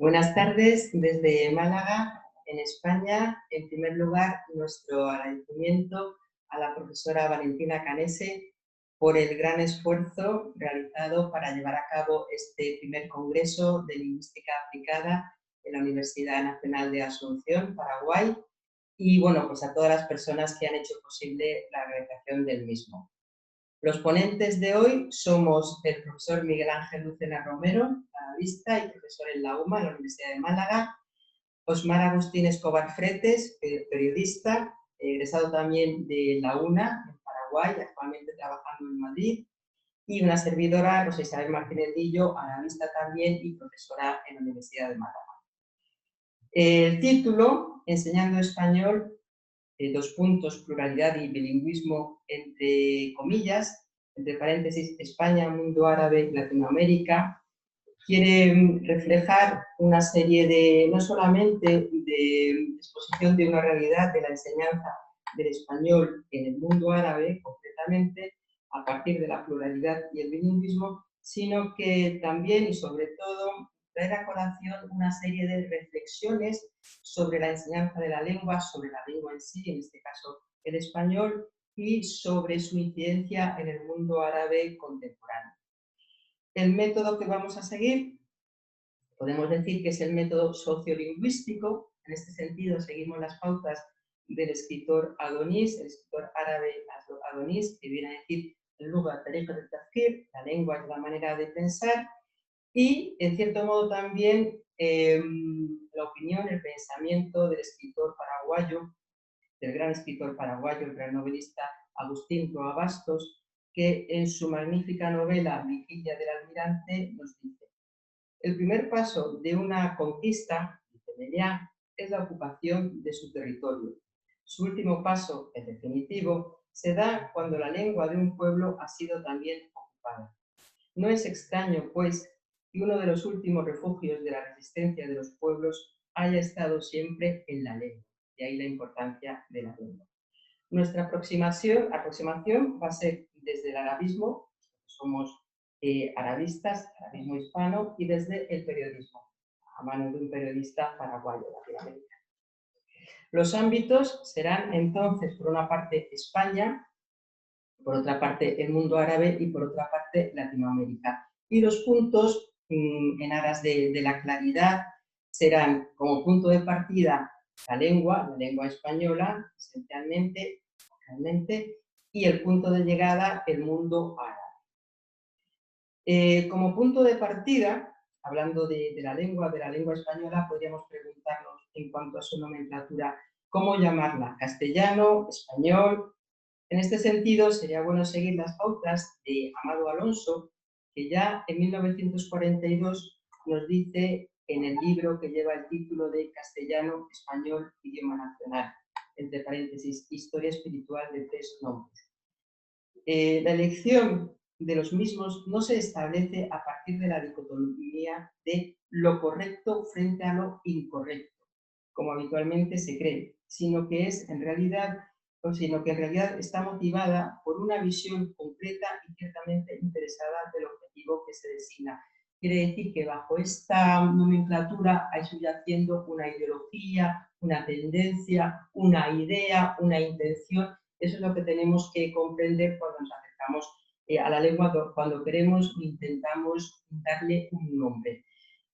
Buenas tardes desde Málaga, en España. En primer lugar, nuestro agradecimiento a la profesora Valentina Canese por el gran esfuerzo realizado para llevar a cabo este primer congreso de lingüística aplicada en la Universidad Nacional de Asunción, Paraguay, y bueno, pues a todas las personas que han hecho posible la realización del mismo. Los ponentes de hoy somos el profesor Miguel Ángel Lucena Romero, analista y profesor en la UMA, en la Universidad de Málaga; Osmar Agustín Escobar Fretes, periodista, egresado también de la UNA, en Paraguay, actualmente trabajando en Madrid; y una servidora, Rosa Isabel Martínez Lillo, analista también y profesora en la Universidad de Málaga. El título, Enseñando Español, pluralidad y bilingüismo, entre comillas, entre paréntesis, España, mundo árabe y Latinoamérica, quiere reflejar una serie de, no solamente de exposición de una realidad de la enseñanza del español en el mundo árabe, concretamente, a partir de la pluralidad y el bilingüismo, sino que también y sobre todo traer a colación una serie de reflexiones sobre la enseñanza de la lengua, sobre la lengua en sí, en este caso el español, y sobre su incidencia en el mundo árabe contemporáneo. El método que vamos a seguir, podemos decir que es el método sociolingüístico. En este sentido, seguimos las pautas del escritor Adonis, el escritor árabe Adonis, que viene a decir Luga tariqa del tafkir, la lengua es la manera de pensar, y en cierto modo también la opinión, el pensamiento del escritor paraguayo, del gran escritor paraguayo, el gran novelista Agustín Roa Bastos, que en su magnífica novela Vigilia del Almirante nos dice: el primer paso de una conquista, dice Meliá, es la ocupación de su territorio. Su último paso, el definitivo, se da cuando la lengua de un pueblo ha sido también ocupada. No es extraño, pues, que uno de los últimos refugios de la resistencia de los pueblos haya estado siempre en la lengua. De ahí la importancia de la lengua. Nuestra aproximación va a ser desde el arabismo, somos arabistas, arabismo hispano, y desde el periodismo, a mano de un periodista paraguayo latinoamericano. Los ámbitos serán entonces, por una parte, España, por otra parte, el mundo árabe y por otra parte, Latinoamérica. Y los puntos, en aras de la claridad, serán como punto de partida la lengua española, esencialmente, realmente, y el punto de llegada, el mundo árabe. Como punto de partida, hablando de la lengua española, podríamos preguntarnos en cuanto a su nomenclatura, ¿cómo llamarla? ¿Castellano? ¿Español? En este sentido, sería bueno seguir las pautas de Amado Alonso, que ya en 1942 nos dice en el libro que lleva el título de Castellano, Español, Idioma Nacional, entre paréntesis, Historia Espiritual de 3 nombres. La elección de los mismos no se establece a partir de la dicotomía de lo correcto frente a lo incorrecto, como habitualmente se cree, sino que en realidad está motivada por una visión concreta y ciertamente interesada del objetivo que se designa. Quiere decir que bajo esta nomenclatura hay subyaciendo una ideología, una tendencia, una idea, una intención. Eso es lo que tenemos que comprender cuando nos acercamos a la lengua, cuando queremos o intentamos darle un nombre.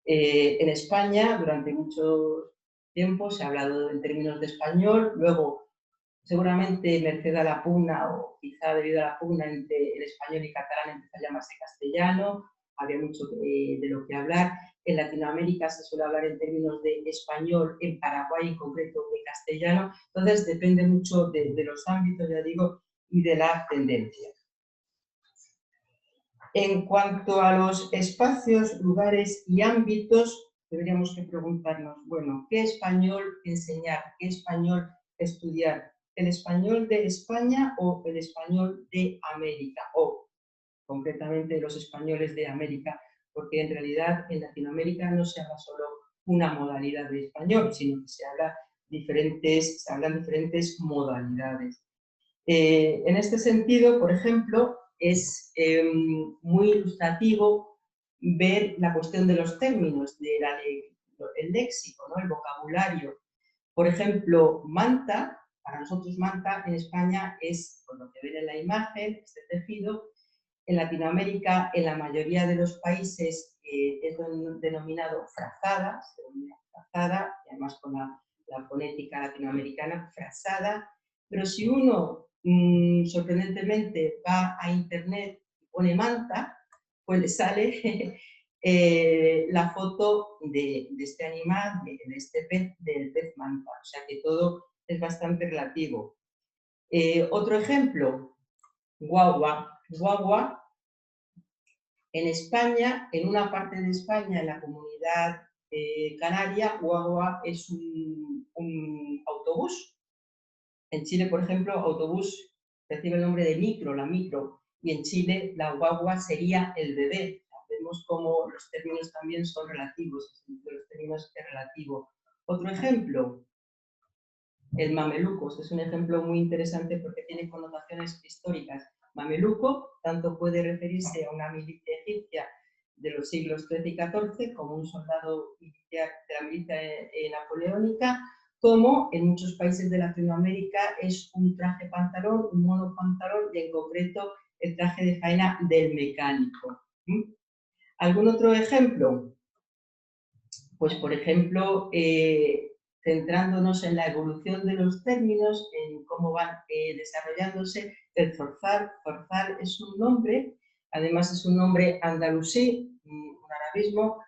En España, durante mucho tiempo, se ha hablado en términos de español, luego, seguramente merced a la pugna, o quizá debido a la pugna entre el español y catalán, empezó a llamarse castellano, había mucho de lo que hablar. En Latinoamérica se suele hablar en términos de español, en Paraguay en concreto de castellano, entonces depende mucho de los ámbitos, ya digo, y de la tendencia. En cuanto a los espacios, lugares y ámbitos, deberíamos que preguntarnos, bueno, ¿qué español enseñar? ¿Qué español estudiar? ¿El español de España o el español de América? O, concretamente, los españoles de América, porque en realidad en Latinoamérica no se habla solo una modalidad de español, sino que se hablan diferentes modalidades. En este sentido, por ejemplo, es muy ilustrativo ver la cuestión de los términos, de ejemplo, el léxico, ¿no? El vocabulario. Por ejemplo, manta, para nosotros manta en España es, por lo que ven en la imagen, este tejido. En Latinoamérica, en la mayoría de los países, es denominado frazada, se denomina frazada, y además con la fonética latinoamericana, frazada. Pero si uno, sorprendentemente, va a internet y pone manta, pues le sale la foto de este animal, de este pez, del pez manta. O sea que todo es bastante relativo. Otro ejemplo, guagua. Guagua, en España, en una parte de España, en la comunidad canaria, guagua es un autobús. En Chile, por ejemplo, autobús recibe el nombre de micro, la micro, y en Chile la guagua sería el bebé. Vemos cómo los términos también son relativos, el sentido de los términos es relativo. Otro ejemplo, el mameluco. Este es un ejemplo muy interesante porque tiene connotaciones históricas. Mameluco tanto puede referirse a una milicia egipcia de los siglos XIII y XIV como un soldado militar de la milicia napoleónica, como en muchos países de Latinoamérica es un traje pantalón, un mono pantalón y en concreto el traje de faena del mecánico. ¿Algún otro ejemplo? Pues por ejemplo, centrándonos en la evolución de los términos, en cómo van desarrollándose, el zorzal. Zorzal es un nombre, además es un nombre andalusí, un arabismo,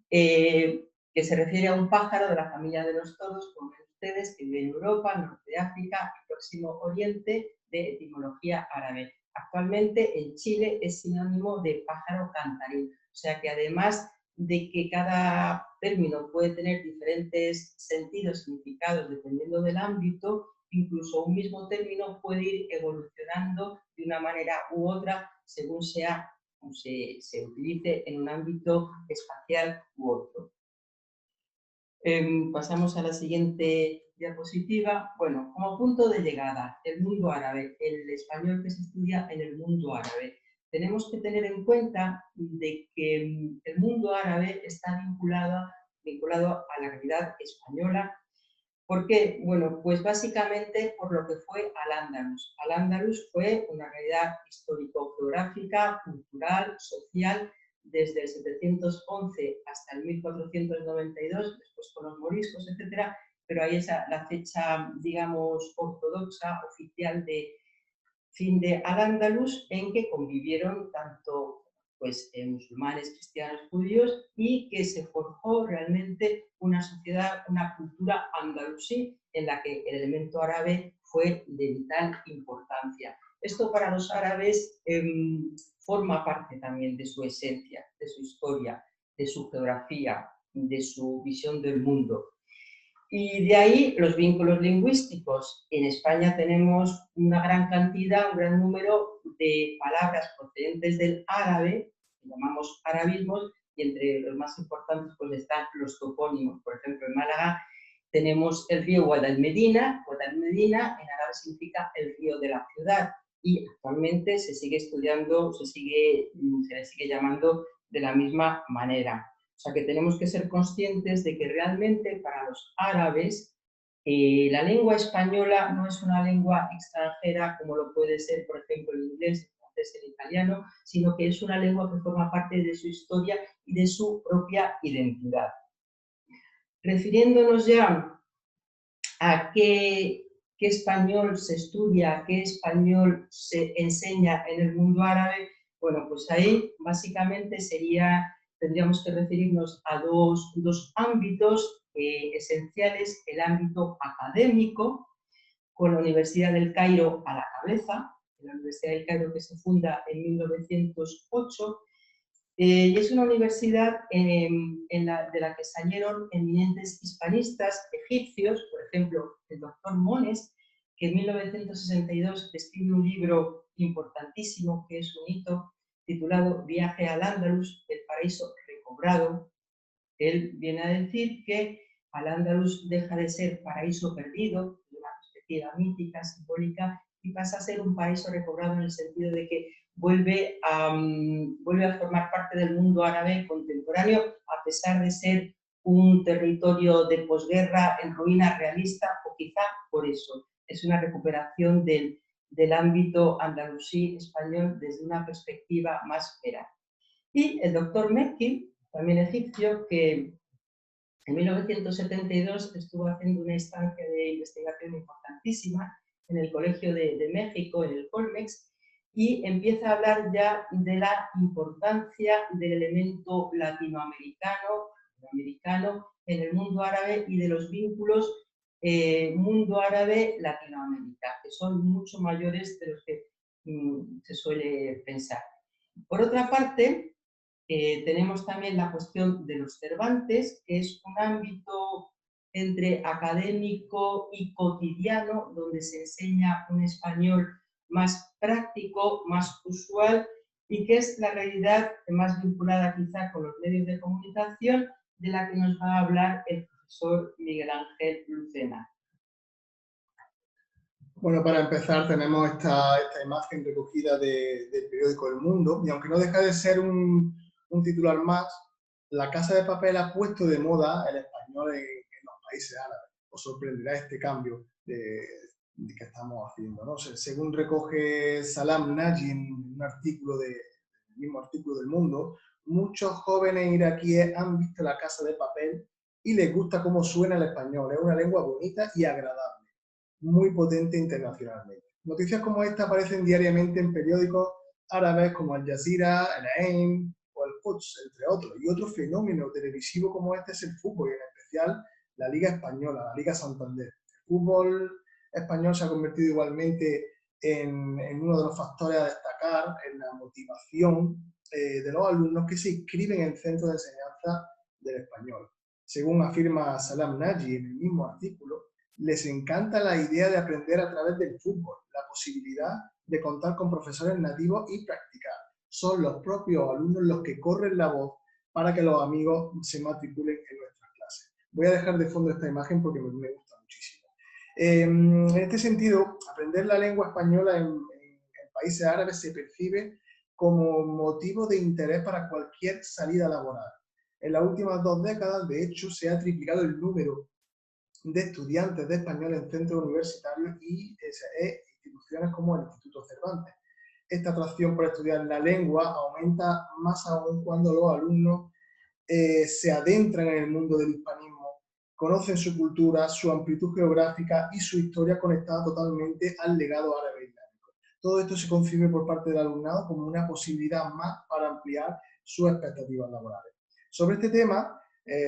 que se refiere a un pájaro de la familia de los toros, como ven ustedes, que vive en Europa, norte de África y Próximo Oriente, de etimología árabe. Actualmente en Chile es sinónimo de pájaro cantarín, o sea que además de que cada término puede tener diferentes sentidos, significados, dependiendo del ámbito, incluso un mismo término puede ir evolucionando de una manera u otra según sea se utilice en un ámbito espacial u otro. Pasamos a la siguiente diapositiva. Bueno, como punto de llegada, el mundo árabe, el español que se estudia en el mundo árabe. Tenemos que tener en cuenta de que el mundo árabe está vinculado a la realidad española. ¿Por qué? Bueno, pues básicamente por lo que fue Al-Ándalus. Al-Ándalus fue una realidad histórico-geográfica, cultural, social, desde el 711 hasta el 1492, después con los moriscos, etcétera, pero ahí es la fecha, digamos, ortodoxa, oficial de fin de Al-Ándalus, en que convivieron tanto pues, musulmanes, cristianos, judíos, y que se forjó realmente una sociedad, una cultura andalusí en la que el elemento árabe fue de vital importancia. Esto para los árabes forma parte también de su esencia, de su historia, de su geografía, de su visión del mundo. Y de ahí los vínculos lingüísticos. En España tenemos una gran cantidad, un gran número de palabras procedentes del árabe, que llamamos arabismos, y entre los más importantes pues están los topónimos. Por ejemplo, en Málaga tenemos el río Guadalmedina. Guadalmedina en árabe significa el río de la ciudad, y actualmente se sigue estudiando, se le sigue llamando de la misma manera. O sea que tenemos que ser conscientes de que realmente para los árabes la lengua española no es una lengua extranjera como lo puede ser, por ejemplo, el inglés, el francés, el italiano, sino que es una lengua que forma parte de su historia y de su propia identidad. Refiriéndonos ya a qué español se estudia, qué español se enseña en el mundo árabe, bueno, pues ahí básicamente tendríamos que referirnos a dos ámbitos esenciales: el ámbito académico, con la Universidad del Cairo a la cabeza, la Universidad del Cairo que se funda en 1908, y es una universidad de la que salieron eminentes hispanistas egipcios, por ejemplo, el doctor Mones, que en 1962 escribe un libro importantísimo, que es un hito, titulado Viaje al Andalus, el paraíso recobrado. Él viene a decir que Al-Ándalus deja de ser paraíso perdido, de una perspectiva mítica, simbólica, y pasa a ser un paraíso recobrado en el sentido de que vuelve a formar parte del mundo árabe contemporáneo, a pesar de ser un territorio de posguerra en ruina realista, o quizá por eso es una recuperación del ámbito andalusí español desde una perspectiva más vera. Y el doctor Mekki, también egipcio, que en 1972 estuvo haciendo una estancia de investigación importantísima en el Colegio de México, en el Colmex, y empieza a hablar ya de la importancia del elemento latinoamericano en el mundo árabe y de los vínculos mundo árabe-Latinoamérica, que son mucho mayores de los que se suele pensar. Por otra parte, tenemos también la cuestión de los Cervantes, que es un ámbito entre académico y cotidiano, donde se enseña un español más práctico, más usual, y que es la realidad más vinculada quizá con los medios de comunicación, de la que nos va a hablar el profesor Miguel Ángel Lucena. Bueno, para empezar tenemos esta imagen recogida del periódico El Mundo, y aunque no deja de ser un titular más, La Casa de Papel ha puesto de moda el español en los países árabes. Os sorprenderá este cambio que estamos haciendo, ¿no? Según recoge Salam Naji en un artículo el mismo artículo del Mundo, muchos jóvenes iraquíes han visto La Casa de Papel y les gusta cómo suena el español. Es una lengua bonita y agradable, muy potente internacionalmente. Noticias como esta aparecen diariamente en periódicos árabes como Al Jazeera, El Ain o El Quds, entre otros. Y otro fenómeno televisivo como este es el fútbol, y en especial la Liga Española, la Liga Santander. El fútbol español se ha convertido igualmente en uno de los factores a destacar en la motivación de los alumnos que se inscriben en el centro de enseñanza del español. Según afirma Salam Naji en el mismo artículo, les encanta la idea de aprender a través del fútbol, la posibilidad de contar con profesores nativos y practicar. Son los propios alumnos los que corren la voz para que los amigos se matriculen en nuestras clases. Voy a dejar de fondo esta imagen porque me gusta muchísimo. En este sentido, aprender la lengua española en países árabes se percibe como motivo de interés para cualquier salida laboral. En las últimas 2 décadas, de hecho, se ha triplicado el número de estudiantes de español en centros universitarios y instituciones como el Instituto Cervantes. Esta atracción por estudiar la lengua aumenta más aún cuando los alumnos se adentran en el mundo del hispanismo, conocen su cultura, su amplitud geográfica y su historia conectada totalmente al legado árabe islámico. Todo esto se concibe por parte del alumnado como una posibilidad más para ampliar sus expectativas laborales. Sobre este tema,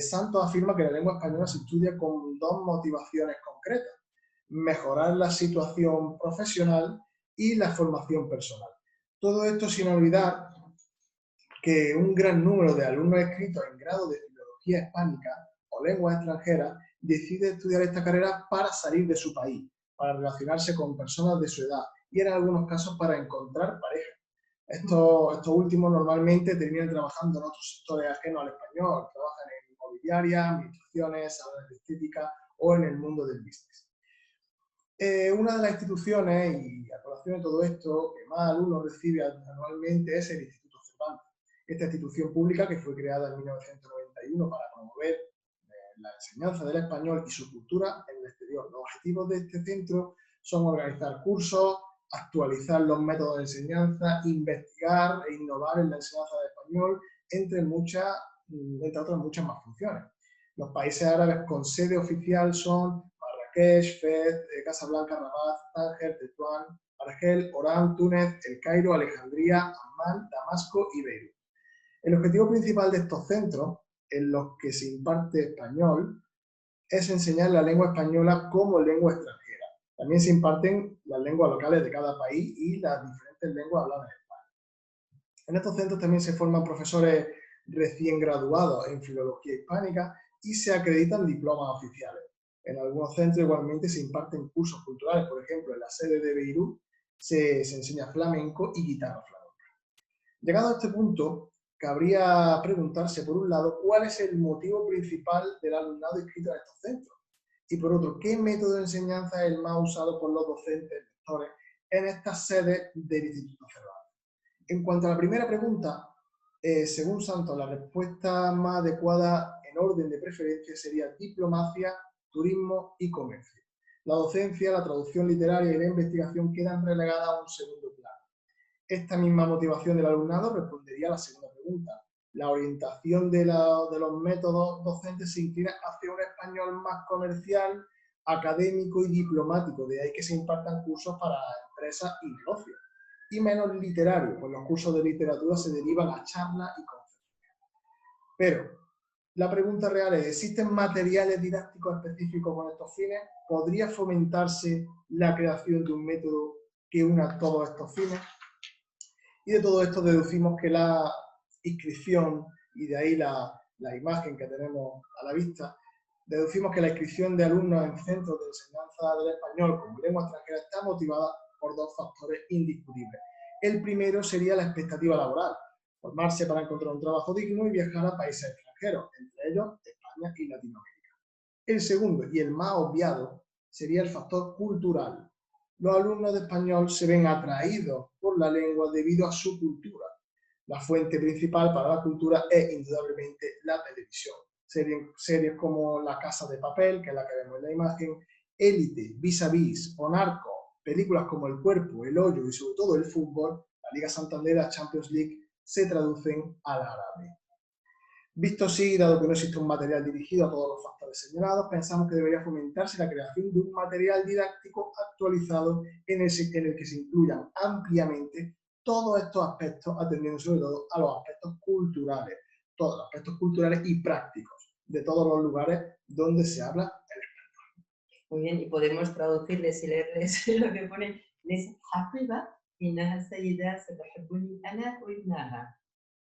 Santos afirma que la lengua española se estudia con 2 motivaciones concretas: mejorar la situación profesional y la formación personal. Todo esto sin olvidar que un gran número de alumnos inscritos en grado de filología hispánica o lenguas extranjeras decide estudiar esta carrera para salir de su país, para relacionarse con personas de su edad y en algunos casos para encontrar pareja. Estos últimos normalmente terminan trabajando en otros sectores ajenos al español, trabajan en inmobiliaria, administraciones, salones de estética o en el mundo del business. Una de las instituciones, y a colación de todo esto, que más alumnos recibe anualmente es el Instituto Cervantes. Esta institución pública, que fue creada en 1991 para promover la enseñanza del español y su cultura en el exterior. Los objetivos de este centro son organizar cursos, actualizar los métodos de enseñanza, investigar e innovar en la enseñanza del español, entre otras muchas más funciones. Los países árabes con sede oficial son Marrakech, Fez, Casablanca, Rabat, Tánger, Tetuán, Argel, Orán, Túnez, El Cairo, Alejandría, Amán, Damasco y Beirut. El objetivo principal de estos centros, en los que se imparte español, es enseñar la lengua española como lengua extranjera. También se imparten las lenguas locales de cada país y las diferentes lenguas habladas en España. En estos centros también se forman profesores recién graduados en filología hispánica y se acreditan diplomas oficiales. En algunos centros igualmente se imparten cursos culturales, por ejemplo, en la sede de Beirut se enseña flamenco y guitarra flamenca. Llegado a este punto, cabría preguntarse, por un lado, cuál es el motivo principal del alumnado inscrito en estos centros, y por otro, qué método de enseñanza es el más usado por los docentes lectores en estas sedes del Instituto Cervantes. En cuanto a la primera pregunta, según Santos, la respuesta más adecuada en en orden de preferencia sería diplomacia, turismo y comercio. La docencia, la traducción literaria y la investigación quedan relegadas a un segundo plano. Esta misma motivación del alumnado respondería a la segunda pregunta. La orientación de los métodos docentes se inclina hacia un español más comercial, académico y diplomático, de ahí que se impartan cursos para empresas y negocios, y menos literario, pues los cursos de literatura se derivan a charlas y conferencias. Pero la pregunta real es, ¿existen materiales didácticos específicos con estos fines? ¿Podría fomentarse la creación de un método que una todos estos fines? Y de todo esto deducimos que la inscripción, y de ahí la imagen que tenemos a la vista, deducimos que la inscripción de alumnos en centros de enseñanza del español como lengua extranjera está motivada por dos factores indiscutibles. El primero sería la expectativa laboral, formarse para encontrar un trabajo digno y viajar a países extranjeros, entre ellos España y Latinoamérica. El segundo, y el más obviado, sería el factor cultural. Los alumnos de español se ven atraídos por la lengua debido a su cultura. La fuente principal para la cultura es indudablemente la televisión. Series como La Casa de Papel, que es la que vemos en la imagen, Élite, Vis a Vis o Narcos, películas como El Cuerpo, El Hoyo y sobre todo el fútbol, la Liga Santander, la Champions League, se traducen al árabe. Visto así, dado que no existe un material dirigido a todos los factores señalados, pensamos que debería fomentarse la creación de un material didáctico actualizado en el que se incluyan ampliamente todos estos aspectos, atendiendo sobre todo a los aspectos culturales, todos los aspectos culturales y prácticos de todos los lugares donde se habla el español. Muy bien, y podemos traducirles y leerles lo que pone les hafiba innaha sayyida satahibbuni ana wa ibnaha.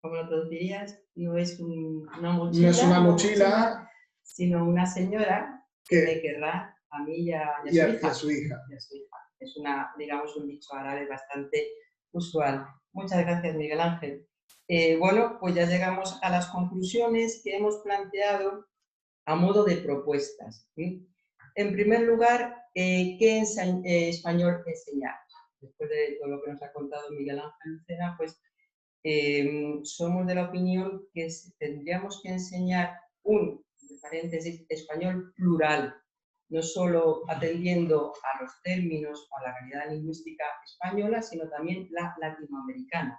Como lo traducirías, no es una mochila, no es una mochila, sino una señora que me querrá a mí y a su hija. Es digamos, un dicho árabe bastante usual. Muchas gracias, Miguel Ángel. Bueno, pues ya llegamos a las conclusiones que hemos planteado a modo de propuestas. ¿Sí? En primer lugar, ¿qué español enseñar? Después de todo lo que nos ha contado Miguel Ángel Lucena, pues somos de la opinión que tendríamos que enseñar un, entre paréntesis, español plural, no solo atendiendo a los términos o a la realidad lingüística española, sino también la latinoamericana.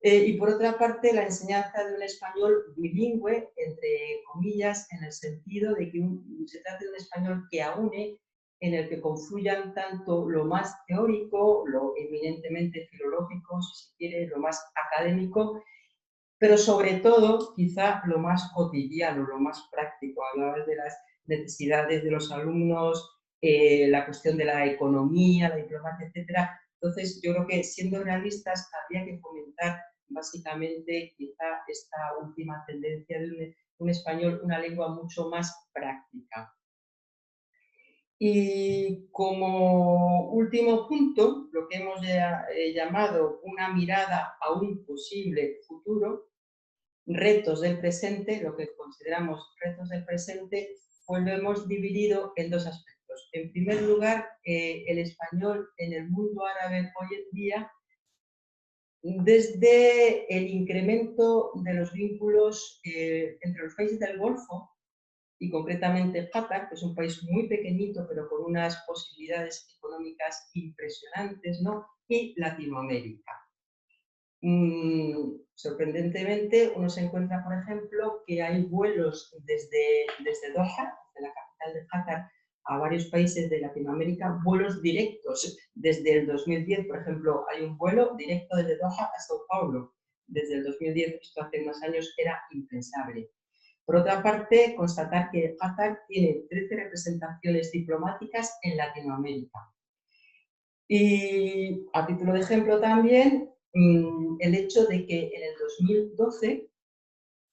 Y por otra parte, la enseñanza de un español bilingüe, entre comillas, en el sentido de que se trata de un español que aúne, en el que confluyan tanto lo más teórico, lo eminentemente filológico, si se quiere, lo más académico, pero sobre todo, quizá, lo más cotidiano, lo más práctico. Hablabas de las necesidades de los alumnos, la cuestión de la economía, la diplomacia, etcétera. Entonces, yo creo que siendo realistas, habría que fomentar básicamente quizá esta última tendencia de un español, una lengua mucho más práctica. Y como último punto, lo que hemos llamado una mirada a un posible futuro, retos del presente, lo que consideramos retos del presente, pues lo hemos dividido en dos aspectos. En primer lugar, el español en el mundo árabe hoy en día, desde el incremento de los vínculos entre los países del Golfo y concretamente Qatar, que es un país muy pequeñito pero con unas posibilidades económicas impresionantes, ¿no? Y Latinoamérica. Sorprendentemente, uno se encuentra, por ejemplo, que hay vuelos desde Doha, de la capital de Qatar, a varios países de Latinoamérica, vuelos directos. Desde el 2010, por ejemplo, hay un vuelo directo desde Doha a Sao Paulo. Desde el 2010, esto hace unos años era impensable. Por otra parte, constatar que Qatar tiene 13 representaciones diplomáticas en Latinoamérica. Y a título de ejemplo también, el hecho de que en el 2012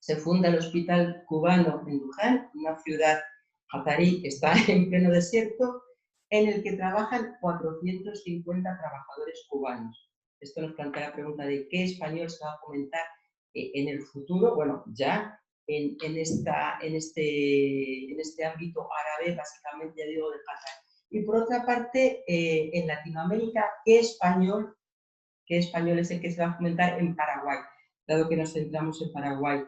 se funda el Hospital Cubano en Luján, una ciudad qatarí que está en pleno desierto, en el que trabajan 450 trabajadores cubanos. Esto nos plantea la pregunta de qué español se va a fomentar en el futuro, bueno, ya en este ámbito árabe, básicamente, ya digo, de Qatar. Y por otra parte, en Latinoamérica, ¿qué español es el que se va a fomentar en Paraguay? Dado que nos centramos en Paraguay.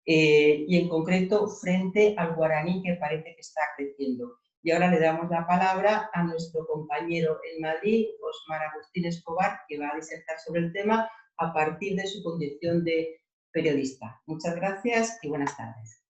y en concreto frente al guaraní, que parece que está creciendo. Y ahora le damos la palabra a nuestro compañero en Madrid, Osmar Agustín Escobar, que va a disertar sobre el tema a partir de su condición de periodista. Muchas gracias y buenas tardes.